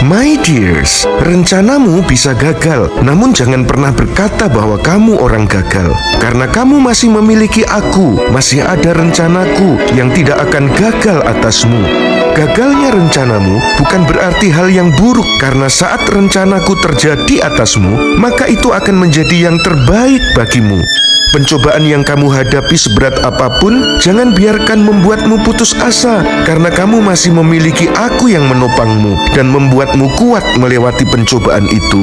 My dears, rencanamu bisa gagal, namun jangan pernah berkata bahwa kamu orang gagal. Karena kamu masih memiliki aku, masih ada rencanaku yang tidak akan gagal atasmu. Gagalnya rencanamu bukan berarti hal yang buruk, karena saat rencanaku terjadi atasmu, maka itu akan menjadi yang terbaik bagimu. Pencobaan yang kamu hadapi seberat apapun, jangan biarkan membuatmu putus asa, karena kamu masih memiliki aku yang menopangmu dan membuatmu kuat melewati pencobaan itu.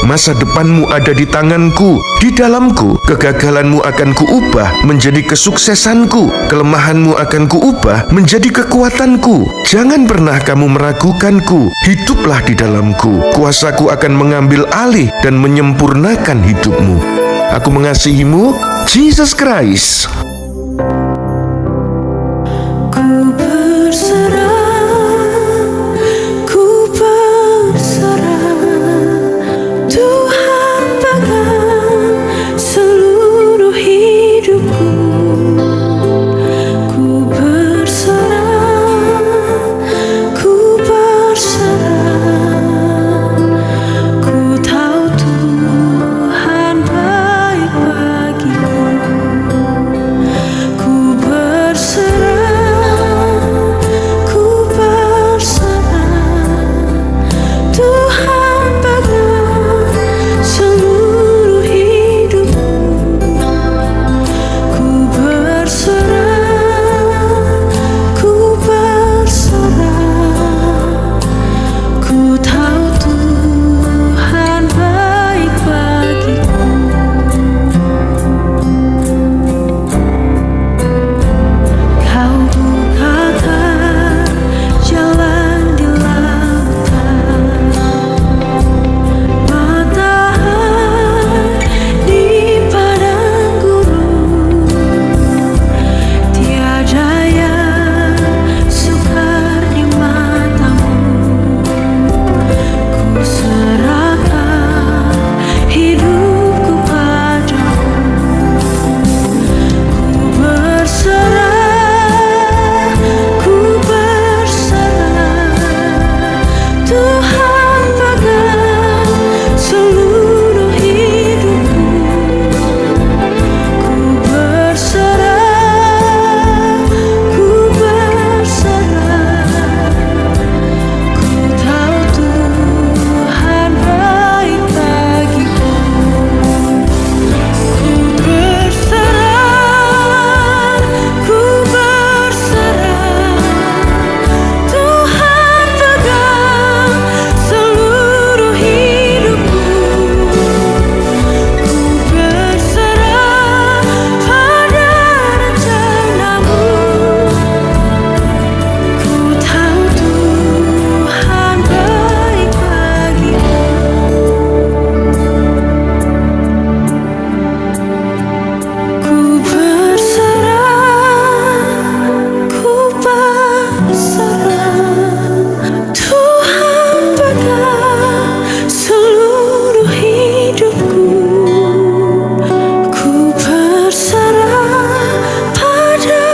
Masa depanmu ada di tanganku, di dalamku. Kegagalanmu akan kuubah menjadi kesuksesanku, kelemahanmu akan kuubah menjadi kekuatanku. Jangan pernah kamu meragukanku, hiduplah di dalamku. Kuasaku akan mengambil alih dan menyempurnakan hidupmu. Aku mengasihimu, Jesus Christ. Ku berserah, ku berserah, Tuhan pegang seluruh hidupku. Ku berserah, ku berserah, ku tahu Tuhan baik bagiku. Ku berserah, ku berserah, Tuhan pegang seluruh hidupku. Ku berserah, ku berserah, ku tahu Tuhan baik bagiku. Kau bukakan jalan di lautan, matahari di padang gurun. Tiada yang sukar di matamu. Ku serahkan hidupku padamu. Ku berserah, ku berserah, Tuhan pegang seluruh hidupku. Ku berserah, ku berserah, ku tahu Tuhan baik bagiku. Ku berserah, ku berserah, Tuhan pegang seluruh hidupku. Ku berserah pada rencanamu. Ku tahu Tuhan baik bagiku. Ku berserah, ku berserah, Tuhan pegang seluruh hidupku. Ku berserah pada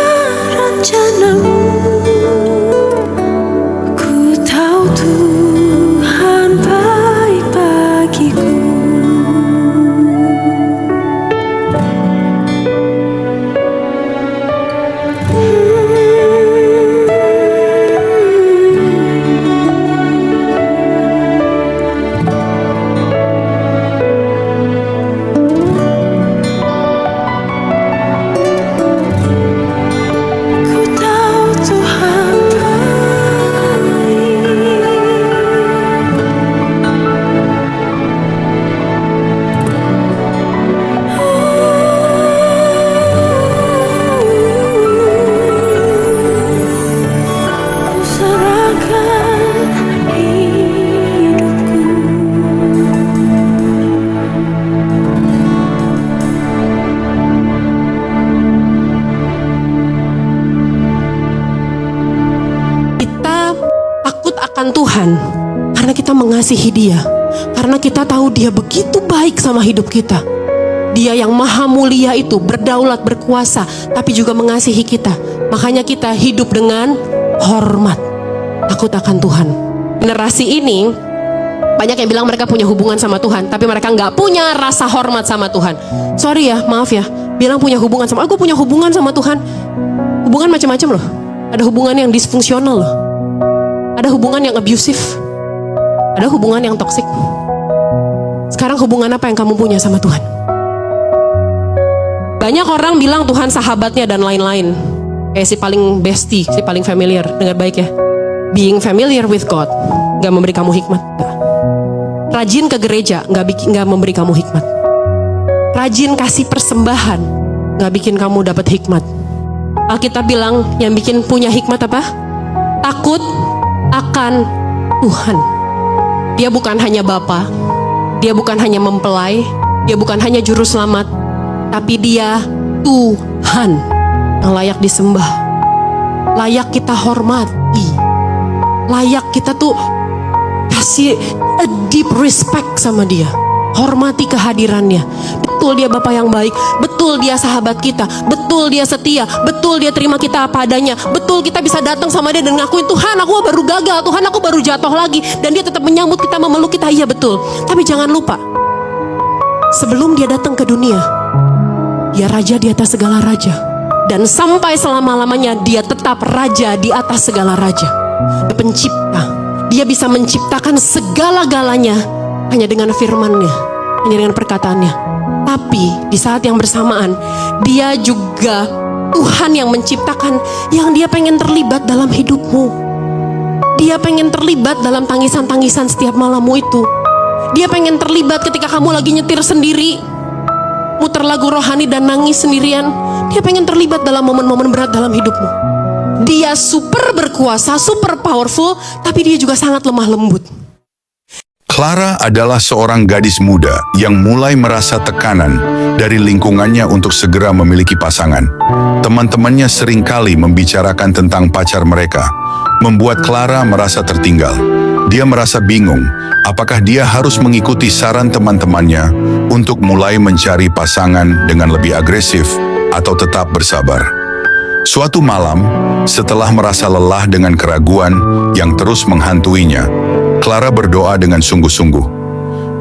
rencanamu. Ku tahu Tuhan baik bagiku. Ku tahu Tuhan baik. Ku serahkan hidupku. Kita takut akan Tuhan karena kita mengasihi Dia, karena kita tahu Dia begitu baik sama hidup kita. Dia yang maha mulia itu berdaulat, berkuasa, tapi juga mengasihi kita. Makanya kita hidup dengan hormat, takut akan Tuhan. Generasi ini Banyak yang bilang mereka punya hubungan sama Tuhan, tapi mereka nggak punya rasa hormat sama Tuhan. Sorry ya, maaf ya, bilang punya hubungan sama, aku punya hubungan sama Tuhan. Hubungan macam-macam loh. Ada hubungan yang disfungsional loh. Ada hubungan yang abusive. Ada hubungan yang toksik. Sekarang hubungan apa yang kamu punya sama Tuhan? Banyak orang bilang Tuhan sahabatnya dan lain-lain. Kayak si paling bestie, si paling familiar. Dengar baik ya. Being familiar with God gak memberi kamu hikmat. Gak. Rajin ke gereja gak memberi kamu hikmat. Rajin kasih persembahan gak bikin kamu dapat hikmat. Alkitab bilang yang bikin punya hikmat apa? Takut akan Tuhan. Dia bukan hanya Bapa, dia bukan hanya mempelai, dia bukan hanya juru selamat, tapi dia Tuhan yang layak disembah, layak kita hormati, layak kita tuh kasih a deep respect sama dia, hormati kehadirannya. Betul dia Bapa yang baik, betul dia sahabat kita, betul dia setia, betul dia terima kita apa adanya, betul kita bisa datang sama dia dan ngakuin, Tuhan aku baru gagal, Tuhan aku baru jatuh lagi, dan dia tetap menyambut kita, memeluk kita. Iya betul. Tapi jangan lupa, sebelum dia datang ke dunia, dia raja di atas segala raja, dan sampai selama-lamanya dia tetap raja di atas segala raja. Dia pencipta. Dia bisa menciptakan segala-galanya hanya dengan firman-Nya, hanya dengan perkataannya. Tapi di saat yang bersamaan, dia juga Tuhan yang menciptakan, yang dia pengen terlibat dalam hidupmu. Dia pengen terlibat dalam tangisan-tangisan setiap malammu itu. Dia pengen terlibat ketika kamu lagi nyetir sendiri, muter lagu rohani dan nangis sendirian. Dia pengen terlibat dalam momen-momen berat dalam hidupmu. Dia super berkuasa, super powerful, tapi dia juga sangat lemah lembut. Clara adalah seorang gadis muda yang mulai merasa tekanan dari lingkungannya untuk segera memiliki pasangan. Teman-temannya seringkali membicarakan tentang pacar mereka, membuat Clara merasa tertinggal. Dia merasa bingung, apakah dia harus mengikuti saran teman-temannya untuk mulai mencari pasangan dengan lebih agresif atau tetap bersabar. Suatu malam, setelah merasa lelah dengan keraguan yang terus menghantuinya, Clara berdoa dengan sungguh-sungguh.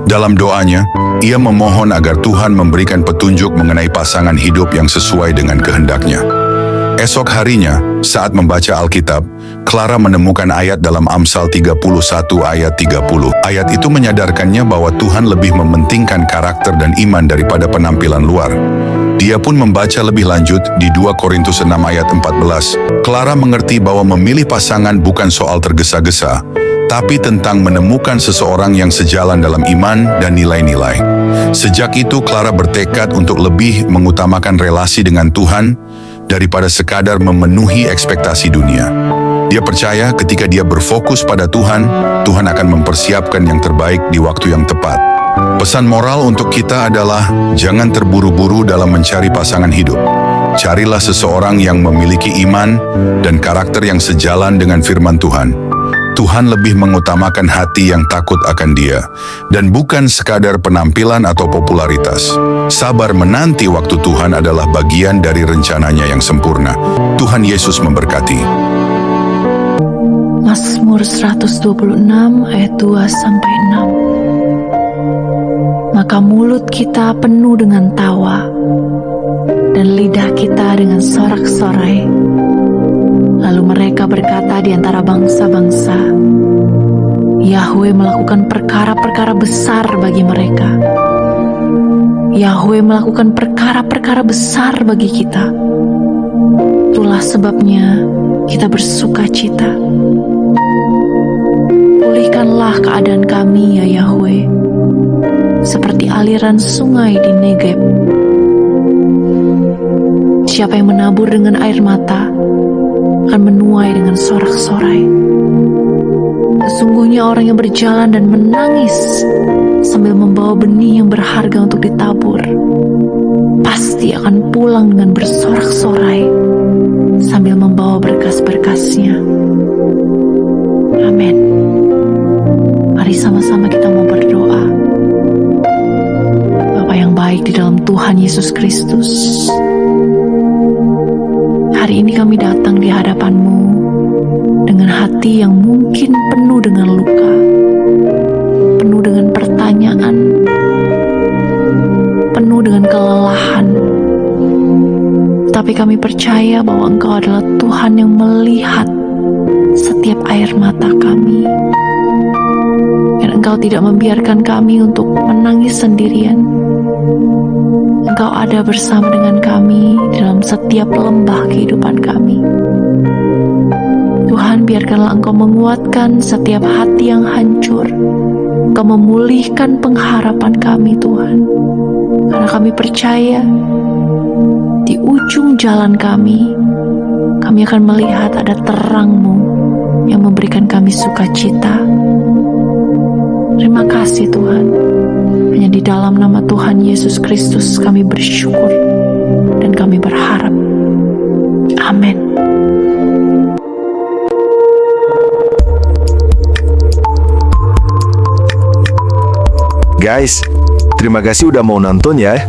Dalam doanya, ia memohon agar Tuhan memberikan petunjuk mengenai pasangan hidup yang sesuai dengan kehendaknya. Esok harinya, saat membaca Alkitab, Clara menemukan ayat dalam Amsal 31 ayat 30. Ayat itu menyadarkannya bahwa Tuhan lebih mementingkan karakter dan iman daripada penampilan luar. Dia pun membaca lebih lanjut di 2 Korintus 6 ayat 14. Clara mengerti bahwa memilih pasangan bukan soal tergesa-gesa, tapi tentang menemukan seseorang yang sejalan dalam iman dan nilai-nilai. Sejak itu, Clara bertekad untuk lebih mengutamakan relasi dengan Tuhan daripada sekadar memenuhi ekspektasi dunia. Dia percaya ketika dia berfokus pada Tuhan, Tuhan akan mempersiapkan yang terbaik di waktu yang tepat. Pesan moral untuk kita adalah jangan terburu-buru dalam mencari pasangan hidup. Carilah seseorang yang memiliki iman dan karakter yang sejalan dengan firman Tuhan. Tuhan lebih mengutamakan hati yang takut akan Dia, dan bukan sekadar penampilan atau popularitas. Sabar menanti waktu Tuhan adalah bagian dari rencananya yang sempurna. Tuhan Yesus memberkati. Mazmur 126 ayat 2-6. Maka mulut kita penuh dengan tawa, dan lidah kita dengan sorak-sorai. Lalu mereka berkata di antara bangsa-bangsa, Yahwe melakukan perkara-perkara besar bagi mereka. Yahwe melakukan perkara-perkara besar bagi kita. Itulah sebabnya kita bersuka cita. Pulihkanlah keadaan kami, ya Yahwe, seperti aliran sungai di Negeb. Siapa yang menabur dengan air mata akan menuai dengan sorak-sorai. Sesungguhnya orang yang berjalan dan menangis sambil membawa benih yang berharga untuk ditabur, pasti akan pulang dengan bersorak-sorai sambil membawa berkas-berkasnya. Amin. Mari sama-sama kita mau berdoa. Bapa yang baik di dalam Tuhan Yesus Kristus, hari ini kami datang di hadapan-Mu dengan hati yang mungkin penuh dengan luka, penuh Tetapi kami percaya bahwa Engkau adalah Tuhan yang melihat setiap air mata kami. Dan Engkau tidak membiarkan kami untuk menangis sendirian. Engkau ada bersama dengan kami dalam setiap lembah kehidupan kami. Tuhan, biarkanlah Engkau menguatkan setiap hati yang hancur. Engkau memulihkan pengharapan kami, Tuhan. Karena kami percaya di ujung jalan kami akan melihat ada terang-Mu yang memberikan kami sukacita. Terima kasih Tuhan. Hanya di dalam nama Tuhan Yesus Kristus kami bersyukur dan kami berharap. Amin. Guys, terima kasih udah mau nonton ya.